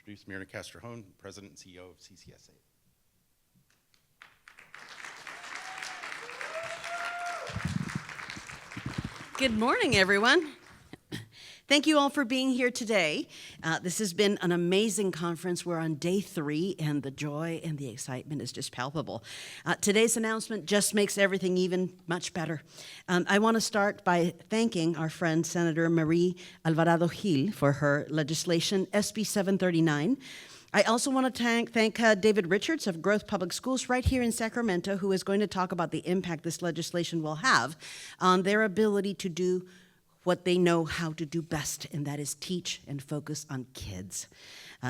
introduce Myrna Castrejón, President and CEO of CCSA. Good morning, everyone. Thank you all for being here today. This has been an amazing conference. We're on day 3, and the joy and the excitement is just palpable. Today's announcement just makes everything even much better. I want to start by thanking our friend Senator Marie Alvarado-Gil for her legislation, SB739. I also want to thank David Richards of Growth Public Schools right here in Sacramento, who is going to talk about the impact this legislation will have on their ability to do what they know how to do best, and that is teach and focus on kids.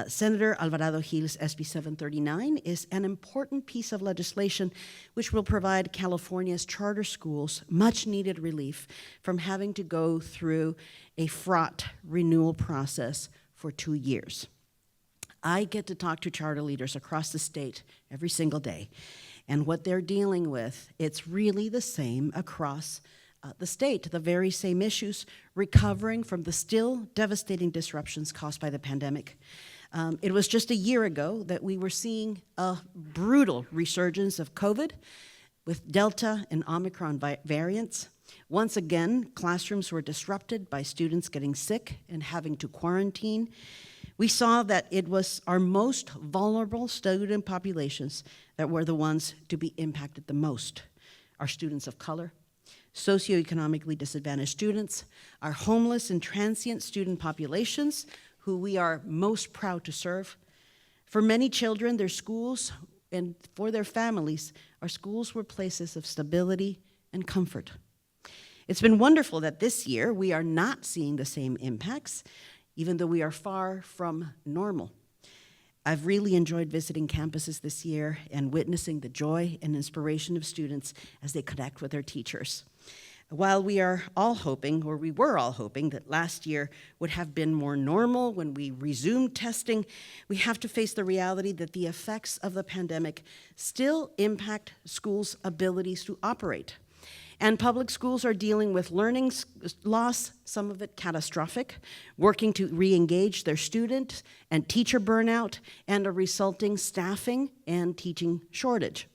Senator Alvarado-Gil's SB 739 is an important piece of legislation which will provide California's charter schools much-needed relief from having to go through a fraught renewal process for 2 years. I get to talk to charter leaders across the state every single day, and what they're dealing with, it's really the same across the state, the very same issues, recovering from the still devastating disruptions caused by the pandemic. It was just a year ago that we were seeing a brutal resurgence of COVID with Delta and Omicron variants. Once again, classrooms were disrupted by students getting sick and having to quarantine. We saw that it was our most vulnerable student populations that were the ones to be impacted the most. Our students of color, socioeconomically disadvantaged students, our homeless and transient student populations, who we are most proud to serve. For many children, their schools, and for their families, our schools were places of stability and comfort. It's been wonderful that this year we are not seeing the same impacts, even though we are far from normal. I've really enjoyed visiting campuses this year and witnessing the joy and inspiration of students as they connect with their teachers. While we are all hoping, or we were all hoping, that last year would have been more normal when we resumed testing, we have to face the reality that the effects of the pandemic still impact schools' abilities to operate. And public schools are dealing with learning loss, some of it catastrophic, working to re-engage their student and teacher burnout, and a resulting staffing and teaching shortage.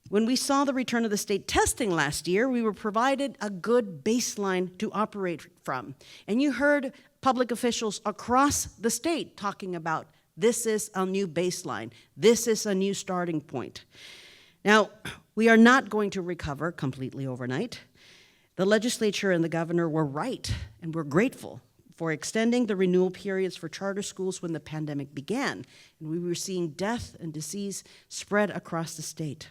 When we saw the return of the state testing last year, we were provided a good baseline to operate from. And you heard public officials across the state talking about this is a new baseline, this is a new starting point. Now, we are not going to recover completely overnight. The legislature and the governor were right, and we're grateful for extending the renewal periods for charter schools when the pandemic began, and we were seeing death and disease spread across the state.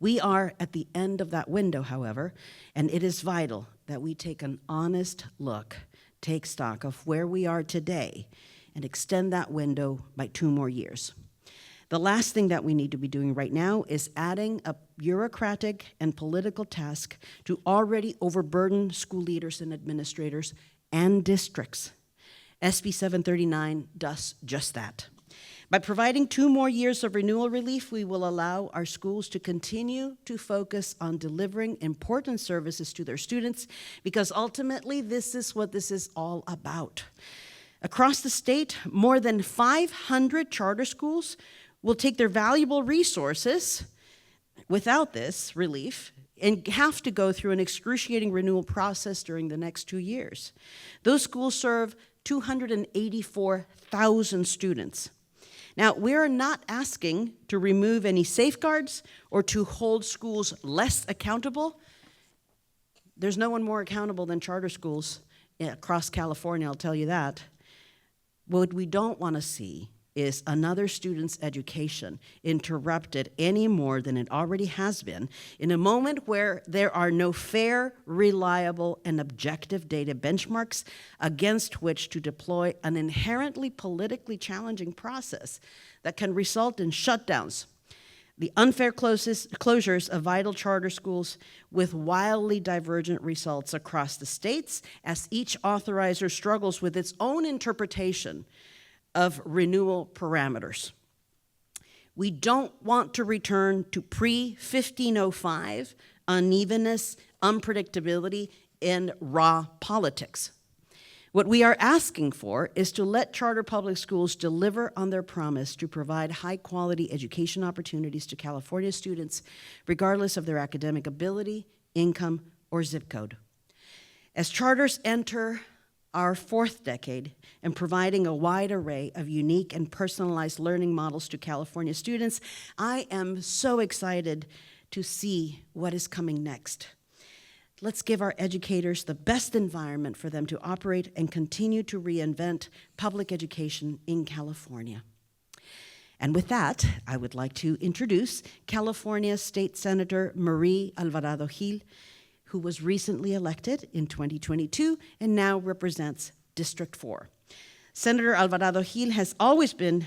We are at the end of that window, however, and it is vital that we take an honest look, take stock of where we are today, and extend that window by 2 more years. The last thing that we need to be doing right now is adding a bureaucratic and political task to already overburdened school leaders and administrators and districts. SB 739 does just that. By providing 2 more years of renewal relief, we will allow our schools to continue to focus on delivering important services to their students, because ultimately this is what this is all about. Across the state, more than 500 charter schools will take their valuable resources without this relief and have to go through an excruciating renewal process during the next 2 years. Those schools serve 284,000 students. Now, we're not asking to remove any safeguards or to hold schools less accountable. There's no one more accountable than charter schools across California, I'll tell you that. What we don't want to see is another student's education interrupted any more than it already has been in a moment where there are no fair, reliable, and objective data benchmarks against which to deploy an inherently politically challenging process that can result in shutdowns, the unfair closures of vital charter schools with wildly divergent results across the states as each authorizer struggles with its own interpretation of renewal parameters. We don't want to return to pre-1505 unevenness, unpredictability, and raw politics. What we are asking for is to let charter public schools deliver on their promise to provide high-quality education opportunities to California students, regardless of their academic ability, income, or zip code. As charters enter our fourth decade and providing a wide array of unique and personalized learning models to California students, I am so excited to see what is coming next. Let's give our educators the best environment for them to operate and continue to reinvent public education in California. And with that, I would like to introduce California State Senator Marie Alvarado-Gil, who was recently elected in 2022 and now represents District 4. Senator Alvarado-Gil has always been,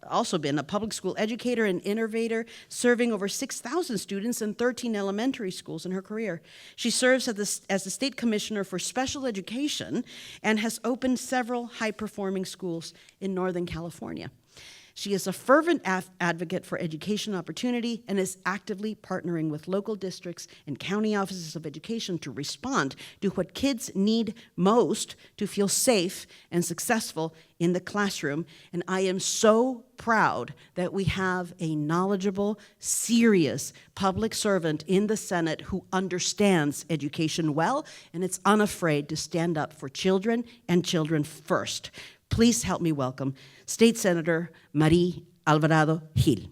also been a public school educator and innovator, serving over 6,000 students in 13 elementary schools in her career. She serves as the State Commissioner for Special Education and has opened several high-performing schools in Northern California. She is a fervent advocate for education opportunity and is actively partnering with local districts and county offices of education to respond to what kids need most to feel safe and successful in the classroom. And I am so proud that we have a knowledgeable, serious public servant in the Senate who understands education well and is unafraid to stand up for children and children first. Please help me welcome State Senator Marie Alvarado-Gil.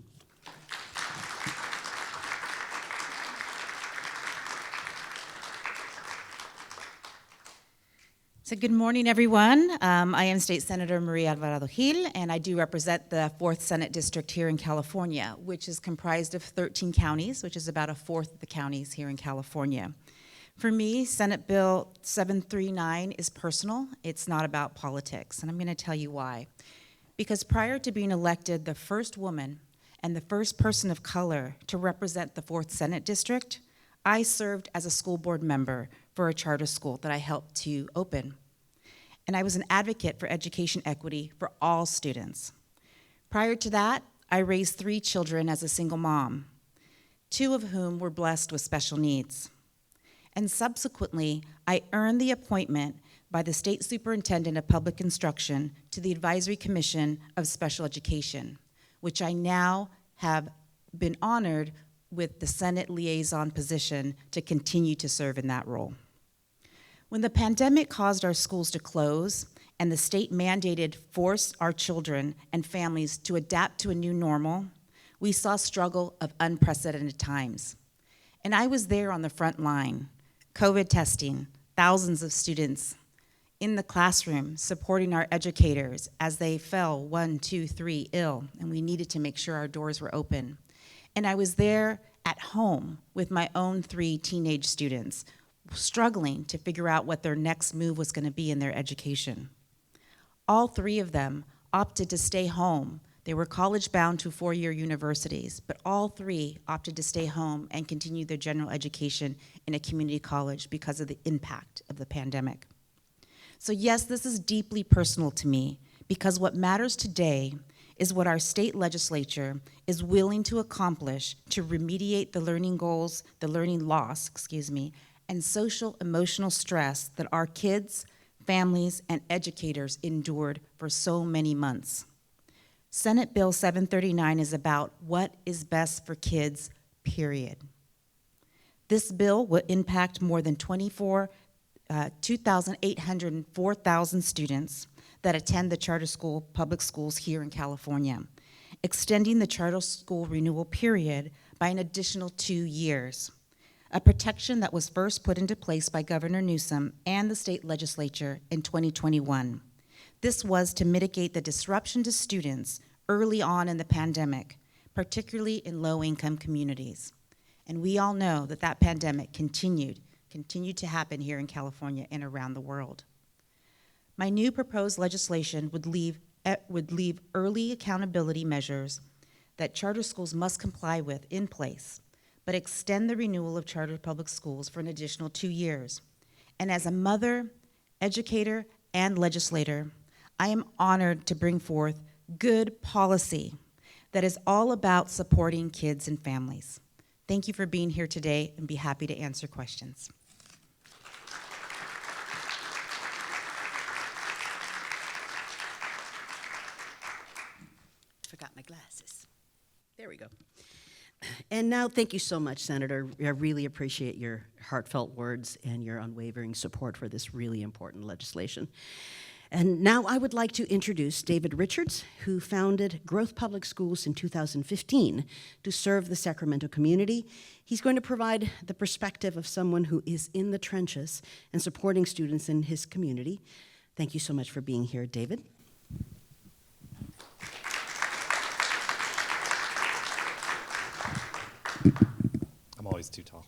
So good morning, everyone. I am State Senator Marie Alvarado-Gil, and I do represent the 4th Senate District here in California, which is comprised of 13 counties, which is about a fourth of the counties here in California. For me, Senate Bill 739 is personal. It's not about politics, and I'm going to tell you why. Because prior to being elected the first woman and the first person of color to represent the 4th Senate District, I served as a school board member for a charter school that I helped to open. And I was an advocate for education equity for all students. Prior to that, I raised 3 children as a single mom, 2 of whom were blessed with special needs. And subsequently, I earned the appointment by the State Superintendent of Public Instruction to the Advisory Commission of Special Education, which I now have been honored with the Senate liaison position to continue to serve in that role. When the pandemic caused our schools to close and the state mandated forced our children and families to adapt to a new normal, we saw a struggle of unprecedented times. And I was there on the front line, COVID testing, thousands of students in the classroom supporting our educators as they fell 1, 2, 3 ill, and we needed to make sure our doors were open. And I was there at home with my own 3 teenage students, struggling to figure out what their next move was going to be in their education. All 3 of them opted to stay home. They were college-bound to 4-year universities, but all 3 opted to stay home and continue their general education in a community college because of the impact of the pandemic. So yes, this is deeply personal to me, because what matters today is what our state legislature is willing to accomplish to remediate the learning goals, the learning loss, and social emotional stress that our kids, families, and educators endured for so many months. Senate Bill 739 is about what is best for kids, period. This bill will impact more than 2,804,000 students that attend the charter school public schools here in California, extending the charter school renewal period by an additional 2 years, a protection that was first put into place by Governor Newsom and the state legislature in 2021. This was to mitigate the disruption to students early on in the pandemic, particularly in low-income communities. And we all know that that pandemic continued to happen here in California and around the world. My new proposed legislation would leave early accountability measures that charter schools must comply with in place, but extend the renewal of charter public schools for an additional 2 years. And as a mother, educator, and legislator, I am honored to bring forth good policy that is all about supporting kids and families. Thank you for being here today, and be happy to answer questions. Forgot my glasses. There we go. And now, thank you so much, Senator. I really appreciate your heartfelt words and your unwavering support for this really important legislation. And now I would like to introduce David Richards, who founded Growth Public Schools in 2015 to serve the Sacramento community. He's going to provide the perspective of someone who is in the trenches and supporting students in his community. Thank you so much for being here, David. I'm always too tall.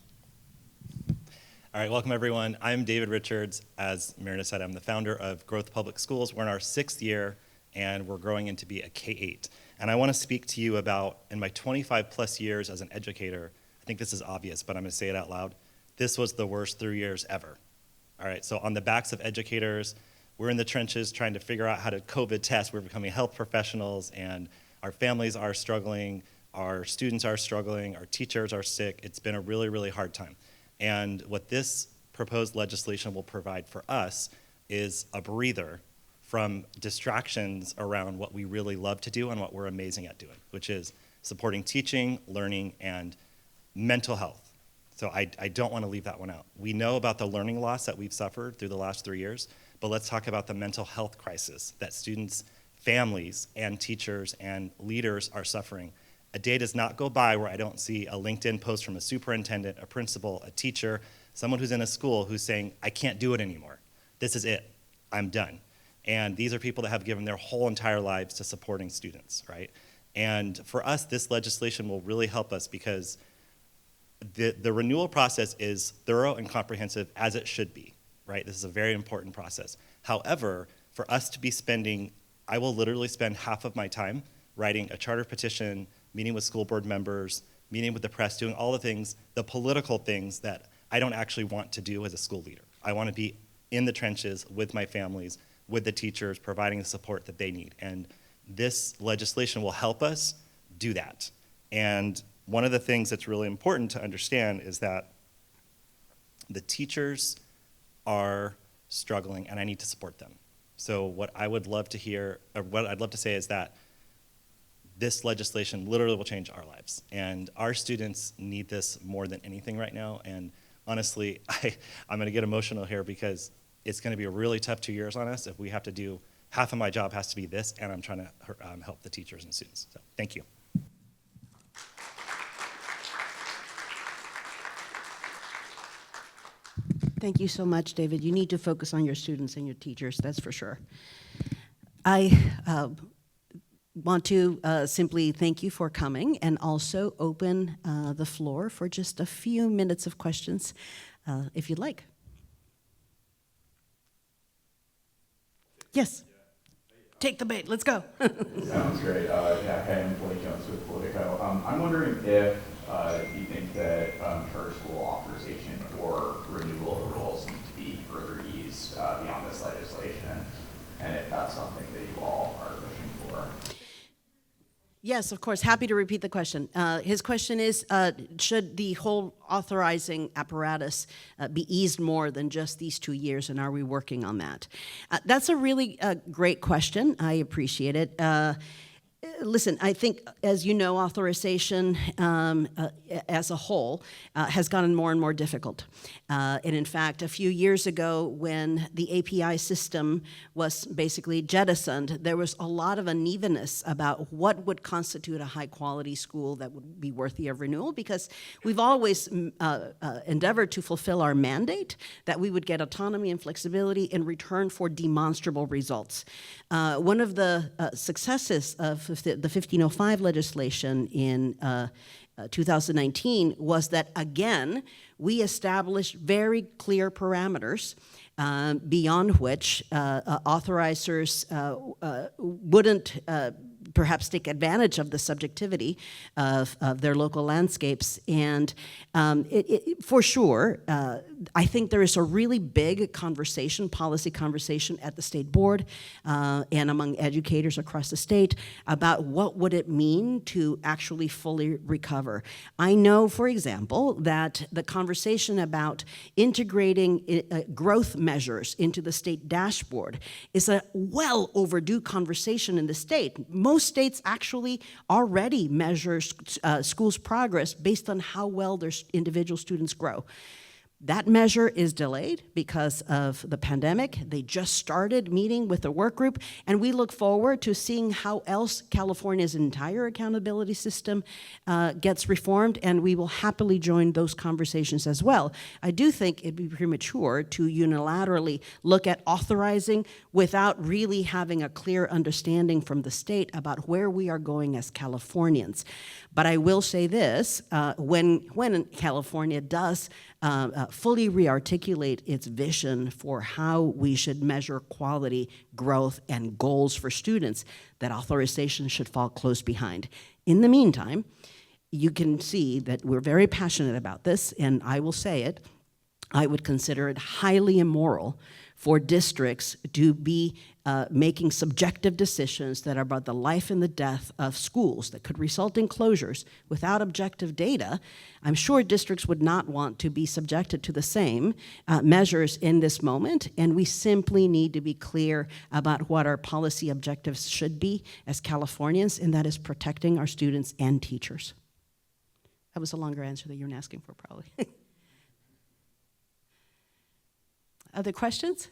All right, welcome everyone. I'm David Richards. As Myrna said, I'm the founder of Growth Public Schools. We're in our 6th year, and we're growing into be a K-8. And I want to speak to you about, in my 25 plus years as an educator, I think this is obvious, but I'm going to say it out loud. This was the worst 3 years ever. All right, so on the backs of educators, we're in the trenches trying to figure out how to COVID test. We're becoming health professionals, and our families are struggling. Our students are struggling, our teachers are sick. It's been a really, really hard time. And what this proposed legislation will provide for us is a breather from distractions around what we really love to do and what we're amazing at doing, which is supporting teaching, learning, and mental health. So I don't want to leave that one out. We know about the learning loss that we've suffered through the last 3 years, but let's talk about the mental health crisis that students, families, and teachers and leaders are suffering. A day does not go by where I don't see a LinkedIn post from a superintendent, a principal, a teacher, someone who's in a school who's saying, I can't do it anymore. This is it. I'm done. And these are people that have given their whole entire lives to supporting students, right? And for us, this legislation will really help us because the renewal process is thorough and comprehensive as it should be, right? This is a very important process. However, for us to be spending, I will literally spend half of my time writing a charter petition, meeting with school board members, meeting with the press, doing all the things, the political things that I don't actually want to do as a school leader. I want to be in the trenches with my families, with the teachers, providing the support that they need. And this legislation will help us do that. And one of the things that's really important to understand is that the teachers are struggling and I need to support them. So what I would love to hear, or what I'd love to say is that this legislation literally will change our lives. And our students need this more than anything right now. And honestly, I'm gonna get emotional here because it's gonna be a really tough 2 years on us if we have to do, half of my job has to be this, and I'm trying to help the teachers and students. So thank you. Thank you so much, David. You need to focus on your students and your teachers, that's for sure. I want to simply thank you for coming and also open the floor for just a few minutes of questions, if you'd like. Yes. Take the bait. Let's go. Sounds great. Yeah, Ken Blake Jones with Politico. I'm wondering if you think that charter school authorization or renewal of rules need to be further eased beyond this legislation, and if that's something that you all are pushing for. Yes, of course. Happy to repeat the question. His question is, should the whole authorizing apparatus be eased more than just these 2 years, and are we working on that? That's a really great question. I appreciate it. Listen, I think, as you know, authorization as a whole has gotten more and more difficult. And in fact, a few years ago, when the API system was basically jettisoned, there was a lot of unevenness about what would constitute a high-quality school that would be worthy of renewal, because we've always endeavored to fulfill our mandate that we would get autonomy and flexibility in return for demonstrable results. One of the successes of the 1505 legislation in 2019 was that, again, we established very clear parameters beyond which authorizers wouldn't perhaps take advantage of the subjectivity of their local landscapes. And for sure, I think there is a really big conversation, policy conversation at the state board and among educators across the state about what would it mean to actually fully recover. I know, for example, that the conversation about integrating growth measures into the state dashboard is a well overdue conversation in the state. Most states actually already measure schools' progress based on how well their individual students grow. That measure is delayed because of the pandemic. They just started meeting with the work group, and we look forward to seeing how else California's entire accountability system gets reformed, and we will happily join those conversations as well. I do think it'd be premature to unilaterally look at authorizing without really having a clear understanding from the state about where we are going as Californians. But I will say this, when California does fully re-articulate its vision for how we should measure quality, growth, and goals for students, that authorization should fall close behind. In the meantime, you can see that we're very passionate about this, and I will say it, I would consider it highly immoral for districts to be making subjective decisions that are about the life and the death of schools that could result in closures without objective data. I'm sure districts would not want to be subjected to the same measures in this moment, and we simply need to be clear about what our policy objectives should be as Californians, and that is protecting our students and teachers. That was a longer answer than you were asking for, probably. Other questions?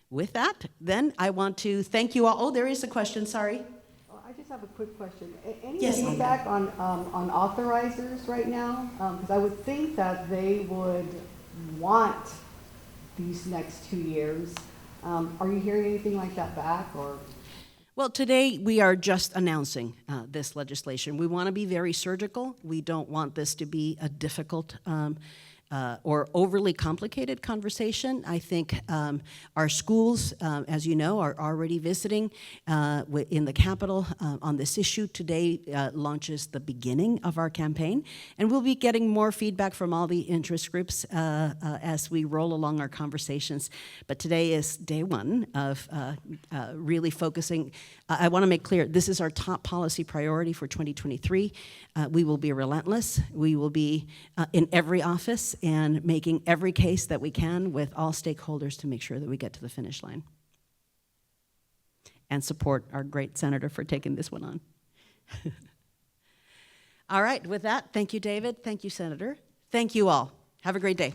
With that, then, I want to thank you all. Oh, there is a question, sorry. I just have a quick question. Any Yes, feedback on authorizers right now? Because I would think that they would want these next 2 years. Are you hearing anything like that back, or? Well, today we are just announcing this legislation. We want to be very surgical. We don't want this to be a difficult or overly complicated conversation. I think our schools, as you know, are already visiting in the Capitol on this issue. Today launches the beginning of our campaign, and we'll be getting more feedback from all the interest groups as we roll along our conversations. But today is day one of really focusing. I want to make clear, this is our top policy priority for 2023. We will be relentless. We will be in every office and making every case that we can with all stakeholders to make sure that we get to the finish line. And support our great senator for taking this one on. All right, with that, thank you, David. Thank you, Senator. Thank you all. Have a great day.